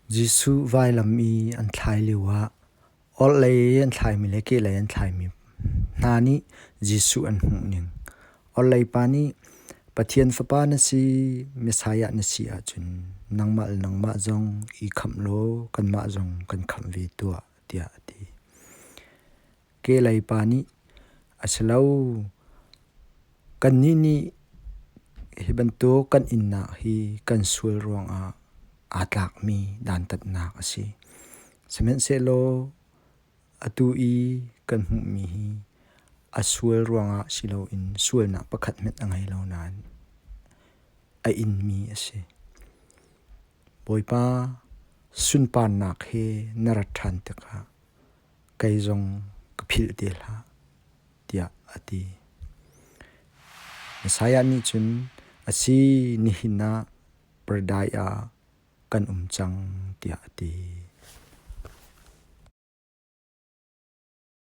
Gisu vai lam mi an thlai liwa ol lei an thlai mi leke lei an thlai mi nani Gisu an hmu ning ol lei pani pathian fapa na si Messiah na si a chun nangma zong I kham lo kan ma zong kan kham ve tua tia ati ke lei pani asalo kan ni hibanto kan inna hi kan sul ruang a atlak mi dan tat nak asi semen se lo atu I kan hmu mi hi asual ruanga silo in sual na pakhat met angai lo nan a in mi asi boipa sun pan nak he narathan taka kai zong kaphil tel ha tia ati Messiah ni chun asi ni hina pradaya kan umchang tia ati